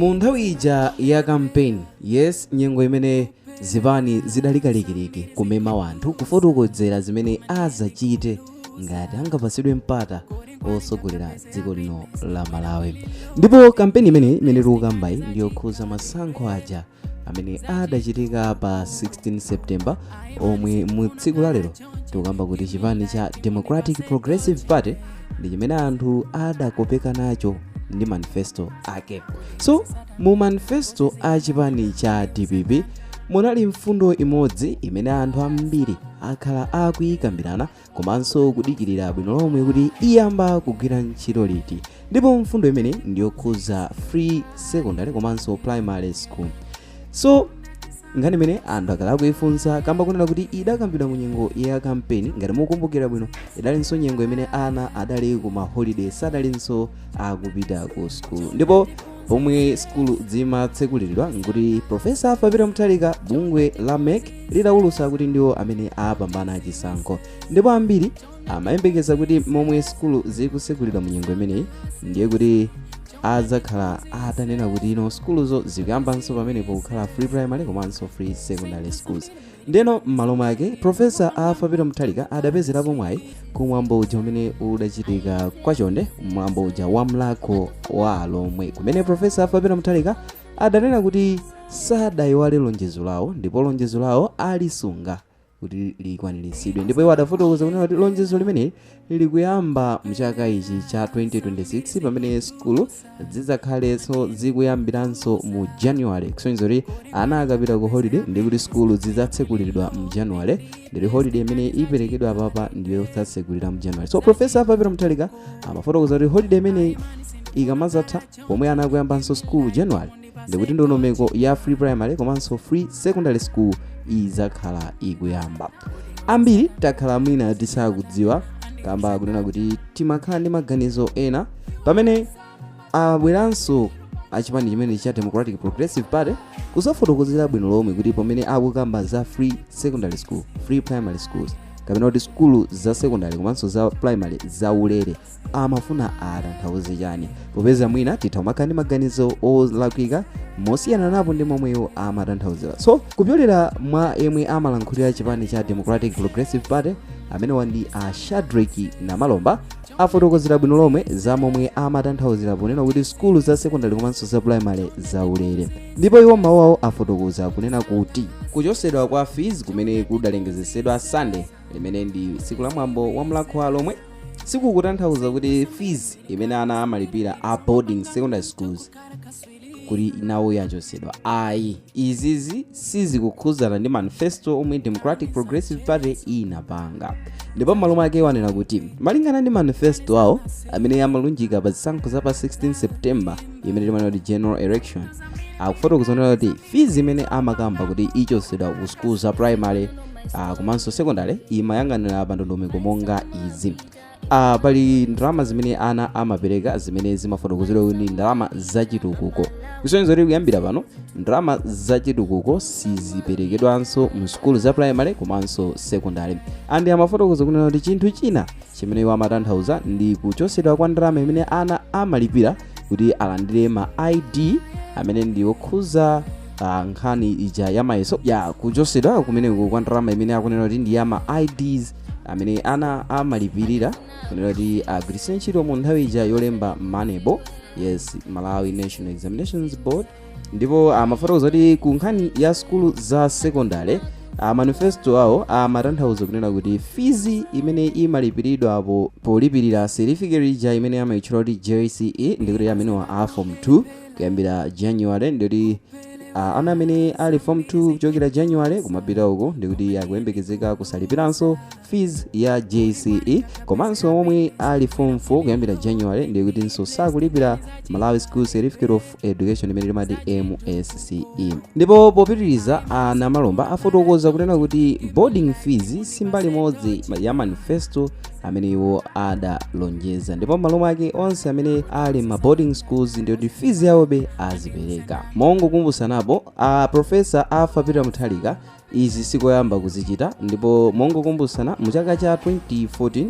Mu nthawi ija ya campaign, yes, nyengo imene zipani zidalikalekireke kumema wanthu kufotokozera zimene azachite ngati angapasidwe mpata osogolera dziko lino la Malawi. Ndipo kampeni imene tikukambayi ndiyokhuza masankho aja amene adachitika pa 16 September omwe mu tsiku la lero tikukamba kuti chipani cha Democratic Progressive Party ndi chimene anthu adakopeka nacho ndi manifesto ake. So mu manifesto a chipani cha DPP munali mfundo imodzi imene anthu ambiri akhala akuyikambirana komanso kudikirira bwino lomwe kuti iyamba kugwira ntchito liti. Ndipo mfundo imene ndiyokhuza free secondary komanso primary school. So ngani imene anthu akhala akuifunsa kamba kunena kuti idakambidwa mu nyengo ya campaign, ngati mukumbukira bwino idalinso nyengo imene ana adali kuma holiday sadalinso akupita ku school. Ndipo pomwe skulu zimatsekulidwa nkuti Profesa Papita Mutharika bungwe la MEC lidawulusa kuti ndiwo amene apambana chisankho. Ndipo ambiri amayembekeza kuti momwe skulu zikusekulidwa mu nyengo imeneyi ndiye kuti azakhala atanena kuti ino skuluzo zikuyambanso pamenepo kukhala free primary komanso free secondary schools. Ndeno m'malo mwake Profesa Papita Mutharika adapezerapo mwayi kumwambo uja umene udachitika kwachonde, mwambo uja wa mlako wa alomwe kumene Profesa Papita Mutharika adanena kuti sadayiwale lonjezo lawo ndipo lonjezo lawo alisunga kuti likwaniritsidwe. Ndipo iwo adafotokoza kunena kuti lonjezo limene likuyamba mchaka ichi cha 2026 pamene skulu zidzakhalenso zikuyambiranso mu January. Kusonyeza kuti ana akapita ku holiday ndi kuti skulu zidzatsekulidwa mu January, ndi holiday imene iperekedwa papa ndiyo idzatsekulira mu January. So Profesa Papita Mutharika amafotokoza kuti holiday imene ikamazatha pomwe ana akuyambanso skulu January ndikuti ndondomeko ya free primary komanso free secondary school izakhala ikuyamba. Ambiri takhala mwina tisakudziwa kamba kunena kuti timakhala ndi maganizo ena pamene abweranso achipani chimene cha Democratic Progressive Party kusafotokozera bwino lomwe kuti pamene akukamba za free secondary school, free primary schools kapena kuti skulu za secondary komanso za primary za ulere amafuna atanthauze chani, popeza mwina titha kumakhala ndi maganizo olakwika mosiyana napo ndi momweyo amatanthauzira. So kupyolera mwa yemwe amalankhulira chipani cha Democratic Progressive Party amene wandi Shadrack Namalomba afotokozera bwino lomwe za momwe amatanthauzira ponena kuti skulu za secondary komanso za primary za ulere. Ndipo iwo mawu awo afotokoza kunena kuti kuchosedwa kwa fees kumene kudalengezesedwa Sunday limene ndi tsiku la mwambo wa mlako wa alomwe sikukutanthauza kuti fees imene ana amalipira a boarding secondary schools kuti nawo yachosedwa. Ayi, izizi sizikukhuzana ndi manifesto omwe Democratic Progressive Party inapanga. Ndipo m'malo mwake wanena kuti malingana ndi manifesto awo amene amalunjika pa zisankho za pa 16 September imene timanena kuti general election, akufotokoza kuti fees imene amakamba kuti ichosedwa ku school za primary komanso secondary imayang'anira pa ndondomeko monga izi. Pali ndalama zimene ana amapereka zimene zimafotokozedwa kuti ndalama zachitukuko. Kusonyeza kuti kuyambira pano ndalama zachitukuko siziperekedwanso mu skulu za primary komanso secondary. Andi amafotokoza kunena kuti chinthu china chimene iwo amatanthauza ndi kuchosedwa kwa ndalama imene ana amalipira kuti alandire ma ID amene ndi okhuza nkhani ija ya mayeso ya kuchosedwa kumeneko kwa ndalama imene akunena kuti ndi ya ma IDs amene ana amalipirira kunena kuti agwiritse ntchito mu nthawi ija yolemba manebo, yes, Malawi National Examinations Board. Ndipo amafotokoza kuti ku nkhani ya skulu za secondary manifesto awo amatanthauza kunena kuti fees imene imalipiridwa polipirira certificate ija imene amayitchula kuti JCE ndikuti amenewa a form 2 kuyambira January, ndikuti ana amene ali form 2 kuchokera January kumapita uko ndikuti akuyembekezeka kusalipiranso fees ya JCE, komanso omwe ali form 4 kuyambira January ndikuti nso sakulipira Malawi School Certificate of Education imene timati MSCE. Ndipo popitiriza Namalomba afotokoza kunena kuti boarding fees simbali modzi ya manifesto amene iwo adalonjeza. Ndipo m'malo mwake onse amene ali ma boarding schools ndikuti fees yawobe azipereka. Mongokumbusanapo Profesa Papita Mutharika izi sikoyamba kuzichita, ndipo mongokumbusana mu chaka cha 2014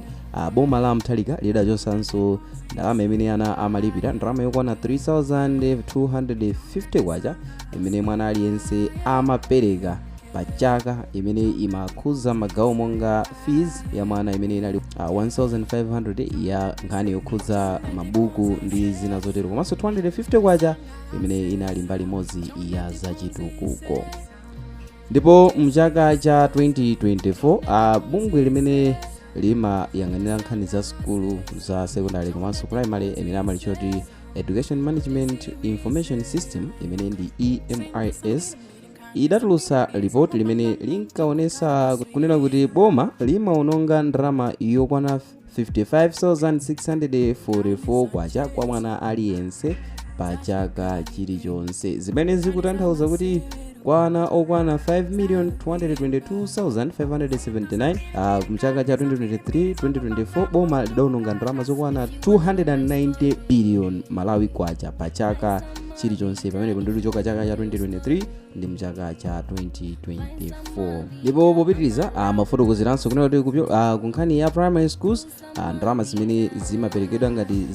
boma la Mutharika lidachotsanso ndalama imene ana amalipira ndalama yokwana 3250 kwacha imene mwana aliyense amapereka pa chaka, imene imakhuza magawo monga fees ya mwana imene inali 1500 ya nkhani yokhuza mabuku ndi zina zotero, komanso 250 kwacha imene inali mbali imodzi ya zachitukuko. Ndipo mchaka cha 2024 bungwe limene limayang'anira nkhani za sukulu za secondary komanso primary imene amalichoti Education Management Information System imene ndi EMIS idatulutsa report limene linkaonesa kunena kuti boma limaononga ndalama yokwana 55,644 kwacha kwa mwana aliyense pa chaka chilichonse, zimene zikutanthauza kuti kwa ana okwana 5,222,579 mchaka cha 2023-2024 boma lidaononga ndalama zokwana 290 billion Malawi kwacha pa chaka chilichonse, pamene kunduli choka chaka cha 2023 ndi mchaka cha 2024. Ndipo popitiriza mafotokozeranso kunena kuti ku nkhani ya primary schools ndalama zimene zimaperekedwa ngati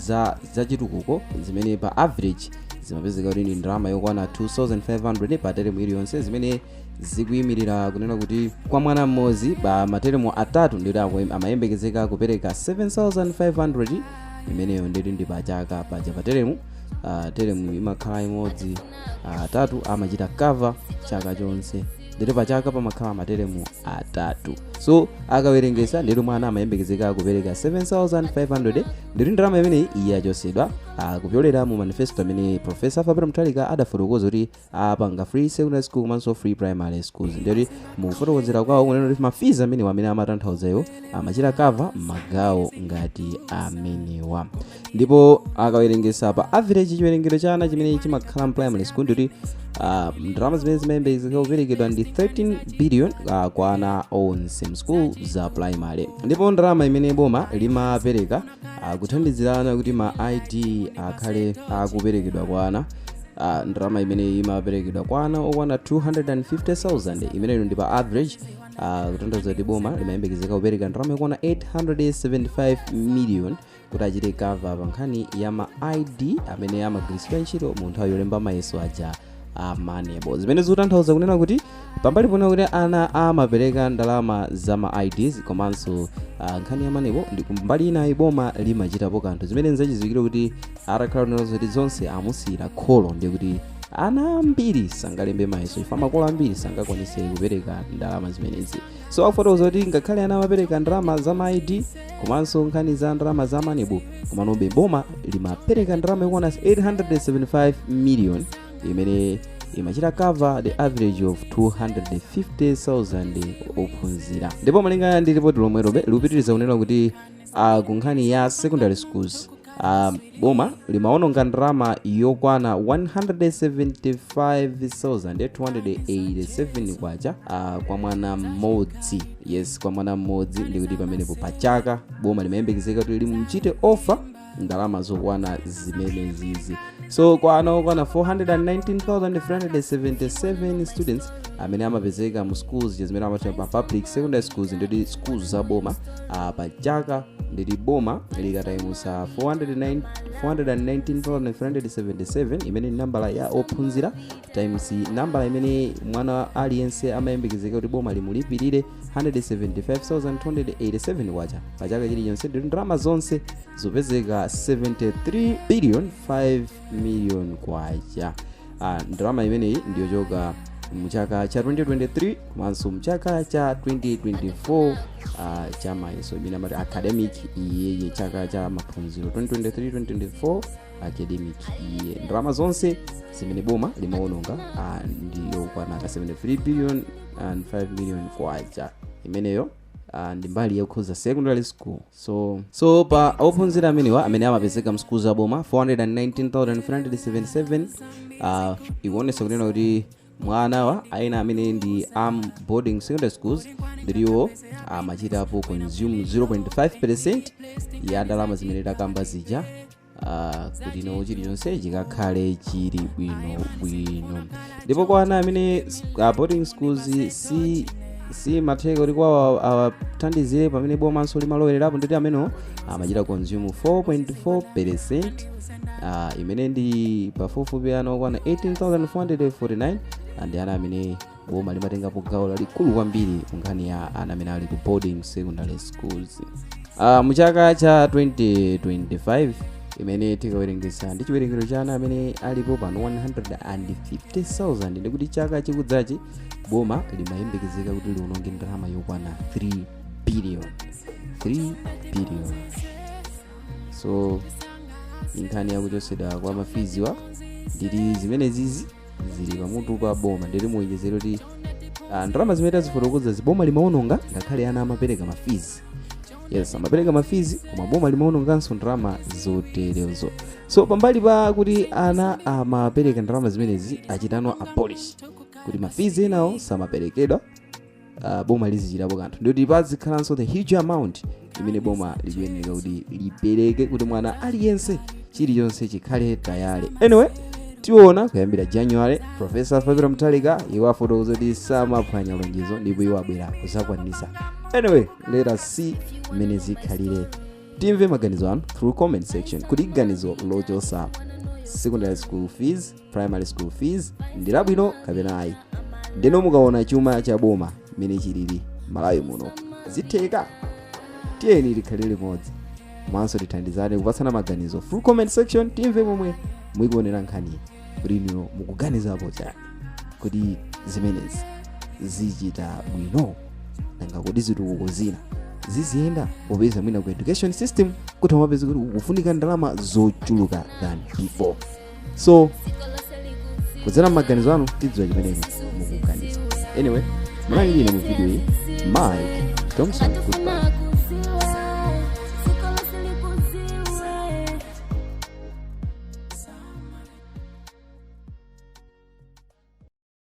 za chitukuko zimene pa average zimapezeka kuti ndi ndalama yokwana 2,500 pa teremu iliyonse, zimene zikuyimirira kunena kuti kwa mwana mmodzi pa materemu atatu ndi amayembekezeka kupereka 7,500 imeneyo ndi pa chaka paja pa teremu. Teremu imakhala imodzi, atatu amachita cover chaka chonse, ndipo pa chaka pamakhala materemu atatu. So akawerengesa ndipo mwana amayembekezeka kupereka 7,500 ndipo ndalama imene yachosedwa kupyolera mu manifesto amene Professor Fabio Mutharika adafotokoza kuti apanga free secondary school komanso free primary schools. Ndipo mukufotokozera kwawo kunena kuti mafizi amene amatanthauzayo amachita cover magawo ngati amenewa. Ndipo akawerengesa pa average chiwerengero cha ana chimene chimakhala primary school ndipo ndalama zimene zimayembekezeka kuperekedwa ndi 13 billion kwa ana onse mschool za primary. Ndipo ndalama imene boma limapereka kuthandizirana kuti ma ID akhale akuperekedwa kwa ana, ndalama imene imaperekedwa kwa ana okwana 250,000 imene ndi pa average, kutanthauza kuti boma limayembekezeka kupereka ndalama yokwana 875 million kuti achite cover pa nkhani ya ma ID amene amagwiritsidwa ntchito mu nthawi yolemba mayeso aja amanebo, zimene zikutanthauza kunena kuti pambali pona kuti ana amapereka ndalama za ma IDs komanso nkhani ya manebo ndi kumbali ina iboma limachitapo kanthu zimene nzachizikira kuti atakhala nazo kuti zonse amusiyira kholo, ndi kuti ana ambiri sangalembe mayeso ifa makolo ambiri sangakwanise kupereka ndalama zimenezi. So akufotokoza kuti ngakhale ana amapereka ndalama za ma ID komanso nkhani za ndalama za manebo, komanobe boma limapereka ndalama yokwana 875 million imene imachita cover the average of 250,000 ophunzira. Ndipo malingana ndi report lomwelobe likupitiriza kunena kuti ku nkhani ya secondary schools boma limaononga ndalama yokwana 175,287 kwacha kwa mwana mmodzi. Yes, kwa mwana mmodzi, ndikuti pamenepo pa chaka boma limayembekezeka kuti limuchite offer ndalama zokwana zimenezizi. So kwa ana okwana 419,377 students amene amapezeka mu schools zimene amati pa public secondary schools ndi schools za boma pa chaka, ndi boma likatayimusa 419,377 imene ni nambala ya ophunzira times nambala imene mwana aliyense amayembekezeka kuti boma limulipirire 175,287 kwacha pa chaka chilichonse, ndi ndalama zonse zopezeka 73 billion 5 million kwacha. Ndalama imeneyi ndiyochoka mchaka cha 2023 komanso mchaka cha 2024 cha mayeso imene amati academic year, chaka cha maphunziro 2023-2024 academic year. Ndalama zonse zimene boma limaononga ndiyokwana 73 billion and 5 million kwacha imeneyo ndi mbali yakukhuza secondary school. So pa ophunzira amenewa amene amapezeka msukulu za boma 419,377 ikuonesa kunena kuti mwana aina amene ndi boarding secondary schools ndiwo amachitapo consume 0.5% ya ndalama zimene takamba zija kuti no chilichonse chikakhale chili bwino. Ndipo kwa ana amene boarding schools si si matheka kuti kwawo awathandizire pamene bomanso limalowelerapo, nditi amene amachita consume 4.4%, imene ndi pafupifupi ana okwana 18,449, and ana amene boma limatengapo gawo lalikulu kwambiri ku nkhani ya ana amene ali ku boarding secondary schools. Mu chaka cha 2025 imene tikawerengesa ndi chiwerengero cha ana amene alipo pano 150,000, ndikuti chaka chikudzachi boma limayembekezeka kuti liwononge ndalama yokwana 3 billion. So inkhani yakuchosedwa kwa mafiziwa ndili zimene zizi zili pamutu pa boma, ndili muonjezero kuti ndalama zimene tazifotokoza ziboma limaononga ngakhale ana amapereka mafizi. Yes, amapereka mafizi koma boma limaononganso ndalama zoterezo. So pambali pa kuti ana amapereka ndalama zimenezi achitanwa abolish kuti mafizi enawo samaperekedwa, boma lizichitapo kanthu, ndikuti pazikhalanso the huge amount imene boma likuyenera kuti lipereke kuti mwana aliyense chilichonse chikhale tayale. Anyway, tiona kuyambira January Professor Fabio Mtalika iwo afotokoza kuti samaphwanya lonjezo ndipo iwo abwera kuzakwanisa. Anyway, let us see mmene zikhalire. Timve maganizo anu through comment section kuti ganizo lochosa secondary school fees, primary school fees ndi labwino kapena ayi. Ndeno mukaona chuma cha boma mmene chilili Malawi muno zitheka, tiyeni likhalire limodzi mwanso tithandizane kupatsana maganizo through comment section. Timve momwe muikuonera nkhani kuti inu mukuganizapo chani kuti zimenezi zichita bwino nanga kuti zitukuko zina ziziyenda popeza mwina ku education system kuti mapeza kuti kufunika ndalama zochuluka than before. So kudzera maganizo anu tidziwa chimene mukuganiza. Anyway, mwana ndine mu video iyi Mike Thompson, goodbye.